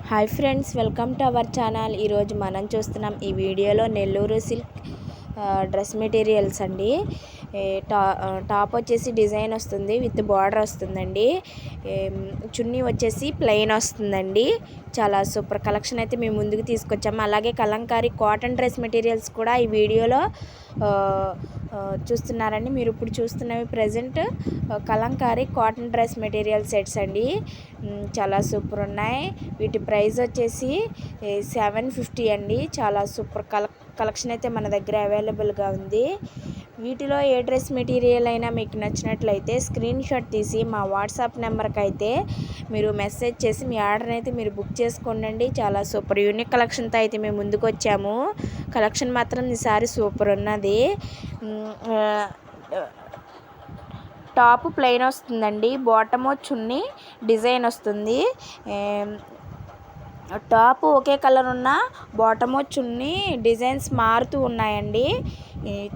Hi friends, welcome to our channel. ఈరోజు మనం చూస్తున్నాం ఈ వీడియోలో నెల్లూరు సిల్క్ డ్రెస్ మెటీరియల్స్ అండి. టాప్ వచ్చేసి డిజైన్ వస్తుంది, విత్ బార్డర్ వస్తుందండి. చున్నీ వచ్చేసి ప్లెయిన్ వస్తుందండి. చాలా సూపర్ కలెక్షన్ అయితే మేము ముందుకు తీసుకొచ్చాము. అలాగే కలంకారీ కాటన్ డ్రెస్ మెటీరియల్స్ కూడా ఈ వీడియోలో చూస్తున్నారండి. మీరు ఇప్పుడు చూస్తున్నవి present Kalamkari cotton dress material sets అండి. చాలా సూపర్ ఉన్నాయి. వీటి ప్రైస్ వచ్చేసి 750 అండి. చాలా సూపర్ కలెక్షన్ అయితే మన దగ్గర అవైలబుల్గా ఉంది. వీటిలో ఏ డ్రెస్ మెటీరియల్ అయినా మీకు నచ్చినట్లయితే స్క్రీన్ షాట్ తీసి మా వాట్సాప్ నెంబర్కి అయితే మీరు మెసేజ్ చేసి మీ ఆర్డర్ అయితే మీరు బుక్ చేసుకోండి. చాలా సూపర్ యూనిక్ కలెక్షన్తో అయితే మేము ముందుకు వచ్చాము. కలెక్షన్ మాత్రం ఈసారి సూపర్ ఉన్నది. టాప్ ప్లెయిన్ వస్తుందండి, బాటమ్ చున్నీ డిజైన్ వస్తుంది. టాప్ ఒకే కలర్ ఉన్న బాటమ్ చున్నీ డిజైన్స్ మారుతూ ఉన్నాయండి.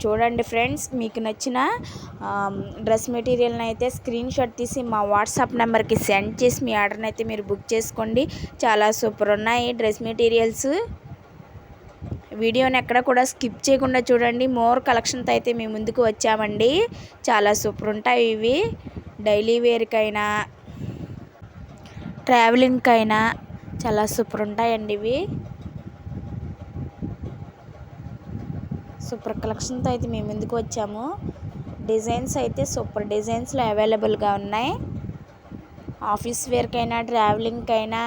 చూడండి ఫ్రెండ్స్, మీకు నచ్చిన డ్రెస్ మెటీరియల్ని అయితే స్క్రీన్ షాట్ తీసి మా వాట్సాప్ నెంబర్కి సెండ్ చేసి మీ ఆర్డర్ని అయితే మీరు బుక్ చేసుకోండి. చాలా సూపర్ ఉన్నాయి డ్రెస్ మెటీరియల్స్. వీడియోని ఎక్కడ కూడా స్కిప్ చేయకుండా చూడండి. మోర్ కలెక్షన్తో అయితే మేము ముందుకు వచ్చామండి. చాలా సూపర్ ఉంటాయి ఇవి. డైలీ వేర్కైనా ట్రావెలింగ్కైనా చాలా సూపర్ ఉంటాయండి ఇవి. సూపర్ కలెక్షన్తో అయితే మేము ముందుకు వచ్చాము. డిజైన్స్ అయితే సూపర్ డిజైన్స్లో అవైలబుల్గా ఉన్నాయి. ఆఫీస్ వేర్కైనా ట్రావెలింగ్కైనా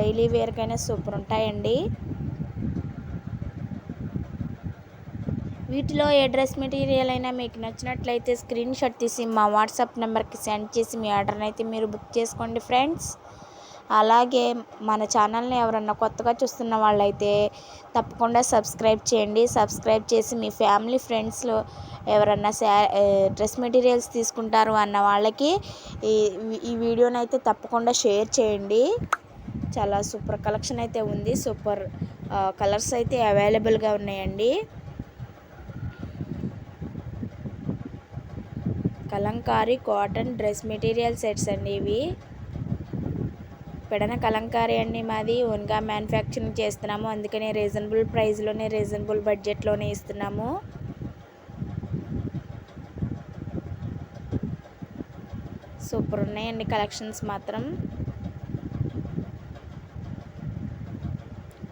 డైలీ వేర్కైనా సూపర్ ఉంటాయండి. వీటిలో ఏ డ్రెస్ మెటీరియల్ అయినా మీకు నచ్చినట్లయితే స్క్రీన్ షాట్ తీసి మా వాట్సాప్ నెంబర్కి సెండ్ చేసి మీ ఆర్డర్ని అయితే మీరు బుక్ చేసుకోండి ఫ్రెండ్స్. అలాగే మన ఛానల్ని ఎవరన్నా కొత్తగా చూస్తున్న వాళ్ళైతే తప్పకుండా సబ్స్క్రైబ్ చేయండి. సబ్స్క్రైబ్ చేసి మీ ఫ్యామిలీ ఫ్రెండ్స్లో ఎవరన్నా డ్రెస్ మెటీరియల్స్ తీసుకుంటారు అన్న వాళ్ళకి ఈ వీడియోని అయితే తప్పకుండా షేర్ చేయండి. చాలా సూపర్ కలెక్షన్ అయితే ఉంది. సూపర్ కలర్స్ అయితే అవైలబుల్గా ఉన్నాయండి. Kalamkari cotton dress material sets అండి ఇవి. పెడన కలంకారీ అండి మాది. ఓన్గా మ్యానుఫ్యాక్చరింగ్ చేస్తున్నాము. అందుకనే రీజనబుల్ ప్రైస్లోనే రీజనబుల్ బడ్జెట్లోనే ఇస్తున్నాము. సూపర్ ఉన్నాయండి కలెక్షన్స్ మాత్రం.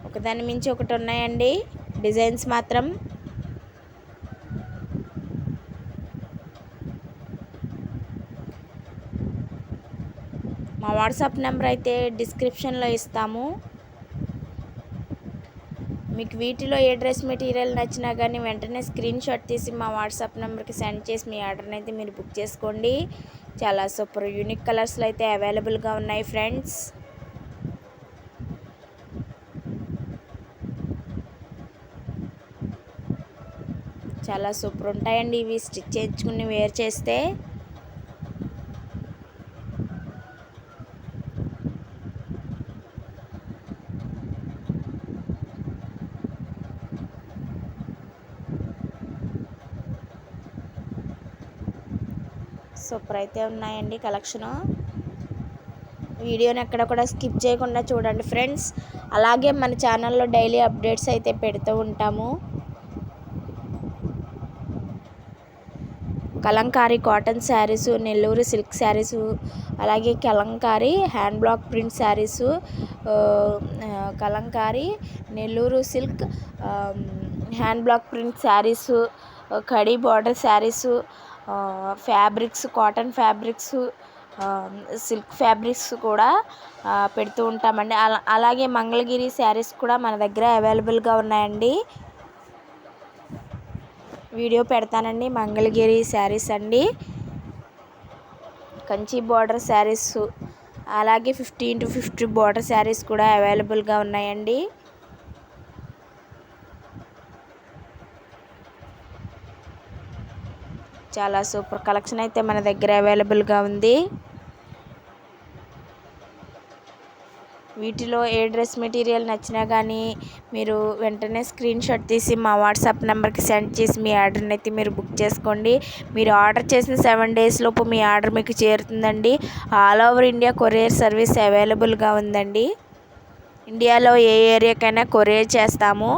ఒకదాని మించి ఒకటి ఉన్నాయండి డిజైన్స్ మాత్రం. మా వాట్సాప్ నెంబర్ అయితే డిస్క్రిప్షన్లో ఇస్తాము. మీకు వీటిలో ఏ డ్రెస్ మెటీరియల్ నచ్చినా కానీ వెంటనే స్క్రీన్ షాట్ తీసి మా వాట్సాప్ నెంబర్కి సెండ్ చేసి మీ ఆర్డర్ని అయితే మీరు బుక్ చేసుకోండి. చాలా సూపర్ యూనిక్ కలర్స్లో అయితే అవైలబుల్గా ఉన్నాయి ఫ్రెండ్స్. చాలా సూపర్ ఉంటాయండి ఇవి. స్టిచ్ చేయించుకుని వేర్ చేస్తే సూపర్ అయితే ఉన్నాయండి కలెక్షను. వీడియోని ఎక్కడ కూడా స్కిప్ చేయకుండా చూడండి ఫ్రెండ్స్. అలాగే మన ఛానల్లో డైలీ అప్డేట్స్ అయితే పెడుతూ ఉంటాము. కలంకారీ కాటన్ శారీసు, నెల్లూరు సిల్క్ శారీసు, అలాగే Kalamkari hand black print saris, Kalamkari Nellore silk hand black print saris, khadi border saris, fabrics cotton fabrics, silk fabrics కూడా పెడుతూ ఉంటామండి. అలాగే మంగళగిరి శారీస్ కూడా మన దగ్గర అవైలబుల్గా ఉన్నాయండి. వీడియో పెడతానండి. మంగళగిరి శారీస్ అండి, కంచి బార్డర్ శారీస్, అలాగే 50x50 బార్డర్ శారీస్ కూడా అవైలబుల్గా ఉన్నాయండి. చాలా సూపర్ కలెక్షన్ అయితే మన దగ్గర అవైలబుల్గా ఉంది. వీటిలో ఏ డ్రెస్ మెటీరియల్ నచ్చినా కానీ మీరు వెంటనే స్క్రీన్ షాట్ తీసి మా వాట్సాప్ నెంబర్కి సెండ్ చేసి మీ ఆర్డర్ని అయితే మీరు బుక్ చేసుకోండి. మీరు ఆర్డర్ చేసిన 7 days లోపు మీ ఆర్డర్ మీకు చేరుతుందండి. All over India courier service అవైలబుల్గా ఉందండి. ఇండియాలో ఏ ఏరియాకైనా కొరియర్ చేస్తాము.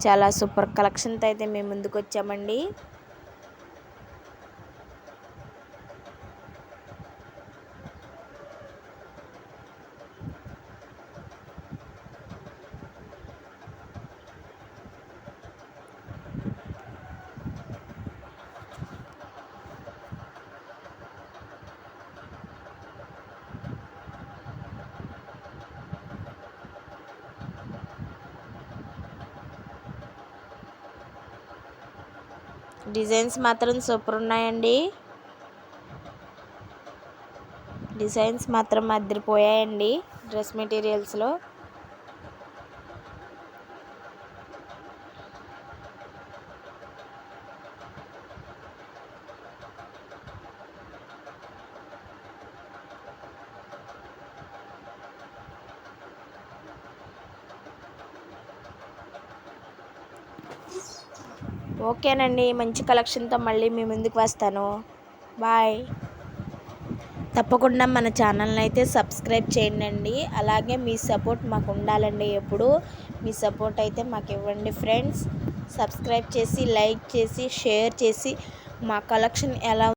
చాలా సూపర్ కలెక్షన్తో అయితే మేము ముందుకు వచ్చామండి. డిజైన్స్ మాత్రం సూపర్ ఉన్నాయండి. డిజైన్స్ మాత్రం అదిరిపోయాయండి డ్రెస్ మెటీరియల్స్లో. ఓకేనండి, మంచి కలెక్షన్తో మళ్ళీ మీ ముందుకు వస్తాను. బాయ్. తప్పకుండా మన ఛానల్ని అయితే సబ్స్క్రైబ్ చేయండి. అలాగే మీ సపోర్ట్ మాకు ఉండాలండి. ఎప్పుడు మీ సపోర్ట్ అయితే మాకు ఇవ్వండి ఫ్రెండ్స్. సబ్స్క్రైబ్ చేసి, లైక్ చేసి, షేర్ చేసి మా కలెక్షన్ ఎలా